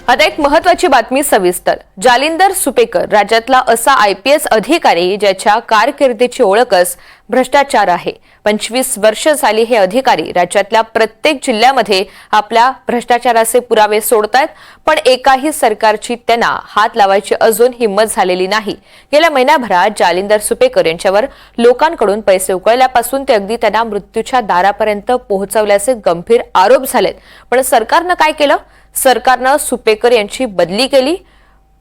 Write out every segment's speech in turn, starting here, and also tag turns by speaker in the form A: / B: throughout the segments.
A: आता एक महत्त्वाची बातमी सविस्तर। जालिंदर सुपेकर राज्यातला असा IPS अधिकारी ज्याच्या कारकिर्दीची ओळखच भ्रष्टाचार आहे। 25 वर्ष झाली हे अधिकारी राज्यातल्या प्रत्येक जिल्ह्यामध्ये आपल्या भ्रष्टाचाराचे पुरावे सोडतायत, पण एकाही सरकारची त्यांना हात लावायची अजून हिम्मत झालेली नाही। गेल्या महिनाभरात जालिंदर सुपेकर यांच्यावर लोकांकडून पैसे उकळल्यापासून ते अगदी त्यांना मृत्यूच्या दारापर्यंत पोहोचवल्याचे गंभीर आरोप झालेत। पण सरकारनं काय केलं? सरकारनं सुपेकर यांची बदली केली,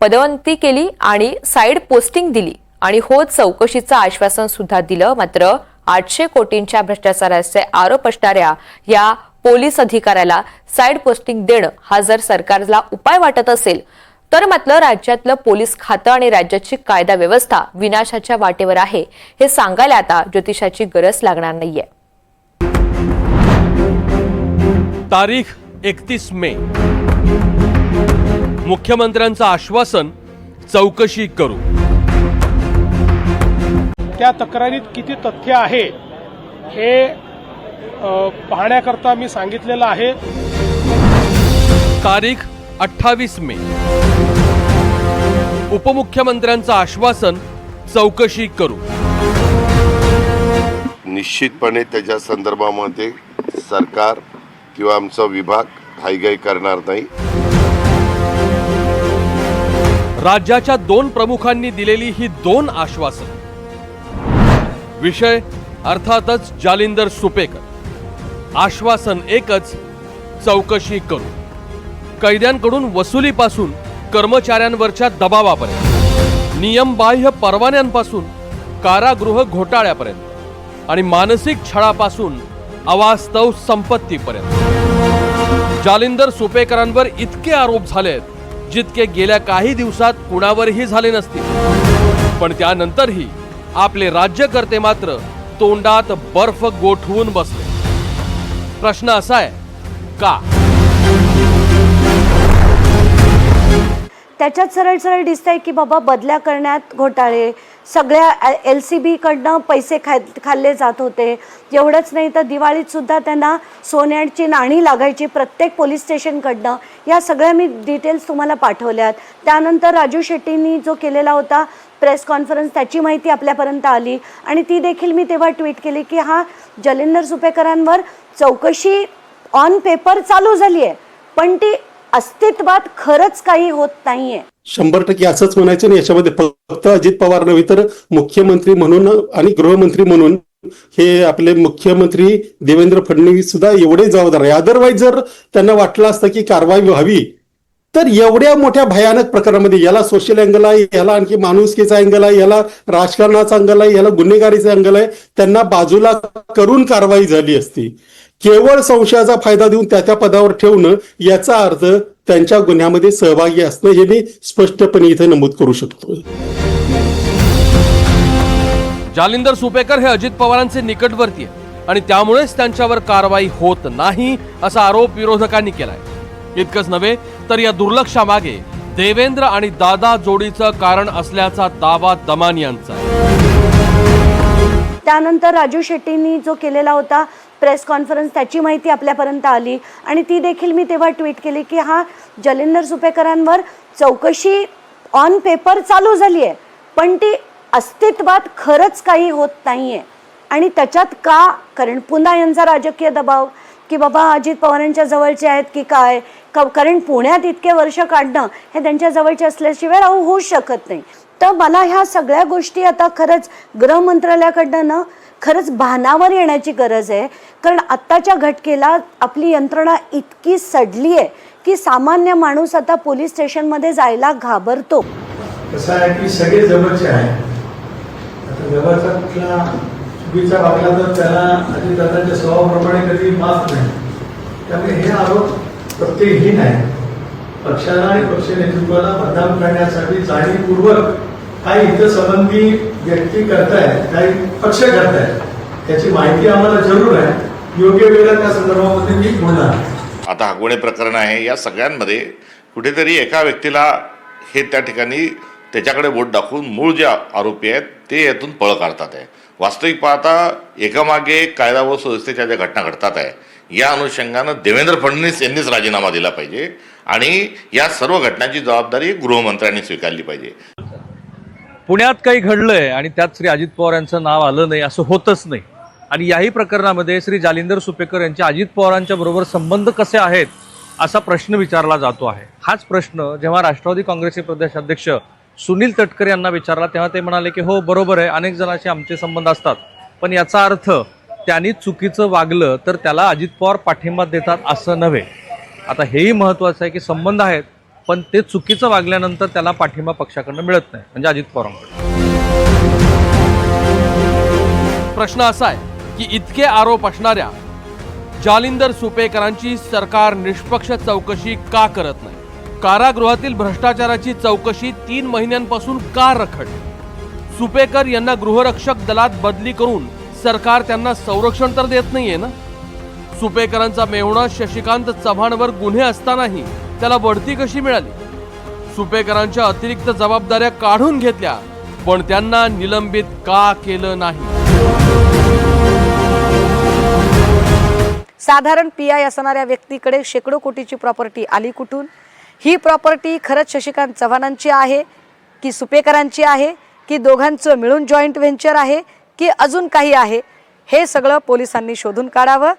A: पदोन्नती केली आणि साइड पोस्टिंग दिली आणि चौकशीचं आश्वासन सुद्धा दिलं। मात्र 800 कोटींच्या भ्रष्टाचाराचे आरोप असणाऱ्या या पोलीस अधिकाऱ्याला साइड पोस्टिंग देणं हा जर सरकारला उपाय वाटत असेल तर मात्र राज्यातलं पोलीस खातं आणि राज्याची कायदा व्यवस्था विनाशाच्या वाटेवर आहे हे सांगायला आता ज्योतिषाची गरज लागणार नाहीये।
B: तारीख 31 मे। मुख्यमंत्र्यांचं आश्वासन, चौकशी करू।
C: त्या तक्रारीत किती तथ्य आहे हे पाहण्याकरता मी सांगितलेलं आहे।
B: तारीख 28 मे। उपमुख्यमंत्र्यांचं आश्वासन, चौकशी करू।
D: निश्चितपणे त्याच्या संदर्भामध्ये सरकार किंवा आमचा विभाग घाईघाई करणार नाही।
B: राज्याच्या 2 प्रमुखांनी दिलेली ही 2 आश्वासन। विषय अर्थातच जालिंदर सुपेकर। आश्वासन एकच, चौकशी करू। कैद्यांकडून वसुलीपासून कर्मचाऱ्यांवरच्या दबावापर्यंत, नियमबाह्य परवान्यांपासून कारागृह घोटाळ्यापर्यंत आणि मानसिक छळापासून अवास्तव संपत्तीपर्यंत जालिंदर सुपेकरांवर इतके आरोप झालेत जितके गेल्या काही दिवसात कुणावरही झाले नसतील। पण त्यानंतरही आपले राज्यकर्ते मात्र तोंडात बर्फ गोठवून बसले। प्रश्न असा आहे, का?
E: त्याच्यात सरळ सरळ दिसतंय की बाबा बदल्या करण्यात घोटाळे, सगळ्या LCB कडनं पैसे खाल्ले जात होते। एवढंच नाही तर दिवाळीत सुद्धा त्यांना सोन्याची नाणी लागायची प्रत्येक पोलीस स्टेशनकडनं। या सगळ्या मी डिटेल्स तुम्हाला पाठवल्यात। त्यानंतर राजू शेट्टींनी जो केलेला होता प्रेस कॉन्फरन्स त्याची माहिती आपल्यापर्यंत आली आणि ती देखील मी तेव्हा ट्विट केली की हा जालिंदर सुपेकरांवर चौकशी ऑन पेपर चालू झाली आहे, पण ती अस्तित्वात खरंच काही होत नाहीये।
F: 100% असंच म्हणायचं नाही। याच्यामध्ये फक्त अजित पवार नव्हे तर मुख्यमंत्री म्हणून आणि गृहमंत्री म्हणून हे आपले मुख्यमंत्री देवेंद्र फडणवीस सुद्धा एवढे जबाबदार आहे। अदरवाईज जर त्यांना वाटलं असतं की कारवाई व्हावी तर एवढ्या मोठ्या भयानक प्रकारामध्ये याला सोशल अँगल आहे, याला आणखी माणुसकीचा अँगल आहे, याला राजकारणाचा अँगल आहे, याला गुन्हेगारीचा अँगल आहे, त्यांना बाजूला करून कारवाई झाली असती। केवळ संशयाचा फायदा देऊन त्या पदावर ठेवणं याचा अर्थ त्यांच्या गुन्ह्यामध्ये सहभागी असणं हे मी स्पष्टपणे इथे नमूद करू शकतो।
B: जालिंदर सुपेकर हे अजित पवारांचे निकटवर्ती आहे आणि त्यामुळेच त्यांच्यावर कारवाई होत नाही असा आरोप विरोधकांनी केलाय। इतकंच नव्हे तर या दुर्लक्षामागे देवेंद्र आणि दादा जोडीचं कारण असल्याचा दावा दमान यांचा आहे।
E: त्यानंतर राजू शेट्टींनी जो केलेला होता प्रेस कॉन्फरन्स त्याची माहिती आपल्यापर्यंत आली आणि ती देखील मी तेव्हा ट्विट केली की हा जालिंदर सुपेकरांवर चौकशी ऑन पेपर चालू झाली आहे, पण ती अस्तित्वात खरंच काही होत नाहीये। आणि त्याच्यात का? कारण पुन्हा यांचा राजकीय दबाव की बाबा अजित पवारांच्या जवळचे आहेत की काय, कारण पुण्यात इतके वर्ष काढणं हे त्यांच्या जवळचे असल्याशिवाय होऊ शकत नाही। तर मला ह्या सगळ्या गोष्टी आता खरंच गृह मंत्रालयाकडनं खरंच भानावर येण्याची गरज आहे। कारण आत्ताच्या घटकेला आपली यंत्रणा इतकी सडली आहे की सामान्य माणूस आता पोलीस स्टेशनमध्ये जायला घाबरतो।
G: कसं आहे की सगळे जवळचे आहेत। आता जवळचा कुठला चुकीचा वागला तर त्याला अजितदादांच्या स्वभावाप्रमाणे कधी माफ नाही। त्यामुळे हे आरोप प्रत्येकहीन आहे। पक्षाला आणि पक्ष नेतृत्वाला बदनाम करण्यासाठी जाणीवपूर्वक काही हितसंबंधी व्यक्ती करतायत, काही पक्ष करतायत, त्याची माहिती आम्हाला जरूर आहे। योग्य वेळेला त्या संदर्भामध्ये मी बोलणार।
D: आता हा गुन्हे प्रकरण आहे, या सगळ्यांमध्ये कुठेतरी एका व्यक्तीला हे त्या ठिकाणी त्याच्याकडे बोट दाखवून मूळ जे आरोपी आहेत ते यातून पळ काढतात आहे। वास्तविक पाहता एकामागे एक कायदा व सुव्यवस्थेच्या ज्या घटना घडतात आहे या अनुषंगानं देवेंद्र फडणवीस यांनीच राजीनामा दिला पाहिजे आणि या सर्व घटनांची जबाबदारी गृहमंत्र्यांनी स्वीकारली पाहिजे.
H: पुण्यात काही घडलंय आणि त्यात श्री अजित पवार यांचं नाव आलं नाही असं होतच नाही. आणि याही प्रकरणामध्ये श्री जालिंदर सुपेकर यांचे अजित पवारांच्या बरोबर संबंध कसे आहेत असा प्रश्न विचारला जातो आहे. हाच प्रश्न जेव्हा राष्ट्रवादी काँग्रेसचे प्रदेशाध्यक्ष सुनील तटकरे यांना विचारला तेव्हा ते म्हणाले की हो बरोबर आहे, अनेक जणांचे आमचे संबंध असतात, पण याचा अर्थ त्यांनी चुकीचं वागलं तर त्याला अजित पवार पाठिंबा देतात असं नव्हे. आता हेही महत्त्वाचं आहे की संबंध आहेत पण ते चुकीचं वागल्यानंतर त्याला पाठिंबा पक्षाकडनं मिळत नाही, म्हणजे अजित पवारांकडे.
B: प्रश्न असा आहे की इतके आरोप असणाऱ्या जालिंदर सुपेकरांची सरकार निष्पक्ष चौकशी का करत नाही? कारागृहातील भ्रष्टाचाराची चौकशी 3 महिन्यांपासून का रखडली? सुपेकर यांना गृहरक्षक दलात बदली करून सरकार त्यांना संरक्षण तर देत नाहीये ना? सुपेकरांचा मेहुणा शशिकांत चव्हाणवर गुन्हे असतानाही त्याला बढती कशी मिळाली? सुपेकरांच्या अतिरिक्त जबाबदाऱ्या काढून घेतल्या पण त्यांना निलंबित का केलं नाही?
E: साधारण PI असणाऱ्या व्यक्तीकडे शेकडो कोटीची प्रॉपर्टी आली कुठून? ही प्रॉपर्टी खरंच शशिकांत चव्हाणांची आहे की सुपेकरांची आहे की दोघांचं मिळून जॉईंट व्हेंचर आहे की अजून काही आहे? हे सगळं पोलिसांनी शोधून काढावं.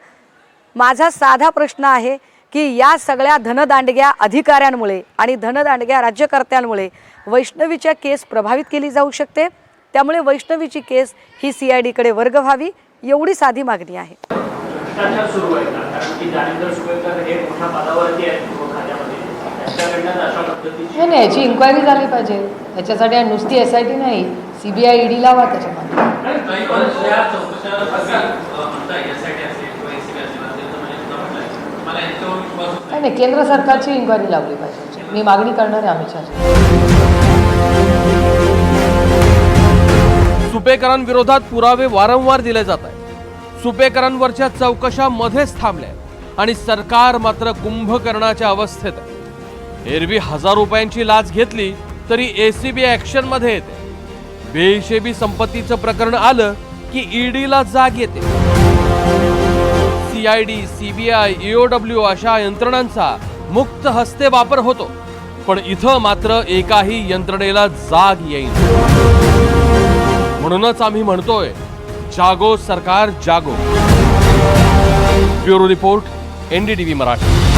E: माझा साधा प्रश्न आहे की या सगळ्या धनदांडग्या अधिकाऱ्यांमुळे आणि धनदांडग्या राज्यकर्त्यांमुळे वैष्णवीच्या केस प्रभावित केली जाऊ शकते. त्यामुळे वैष्णवीची केस ही CIDकडे वर्ग व्हावी एवढी साधी मागणी आहे.
I: भ्रष्टाचार सुरू आहे का? कारण की जालिंदर सुपेकर हे मोठ्या पदावरती आहेत खात्यामध्ये. त्याच्याकडनं अशा पद्धतीची
J: नाही, याची इन्क्वायरी झाली पाहिजे. याच्यासाठी नुसती SIT नाही, CBI ED लावा त्याच्यामध्ये. नाही, केंद्र सरकारची इन्क्वायरी लावली पाहिजे. मी मागणी करणार आहे अमित शहाची.
B: सुपेकरांविरोधात पुरावे वारंवार दिले जात आहेत. सुपेकरांवरच्या चौकशा मध्येच थांबल्या आणि सरकार मात्र कुंभकर्णाच्या अवस्थेत आहे. एरवी 1000 रुपयांची लाच घेतली तरी ACB ऍक्शन मध्ये येते. बेहिशेबी संपत्तीचं प्रकरण आलं की EDला जाग येते. CID, CBI, EOW अशा यंत्रणांचा मुक्त हस्ते वापर होतो, पण इथं मात्र एकाही यंत्रणेला जाग येईल. म्हणूनच आम्ही म्हणतोय जागो सरकार जागो. Bureau report, NDTV Marathi.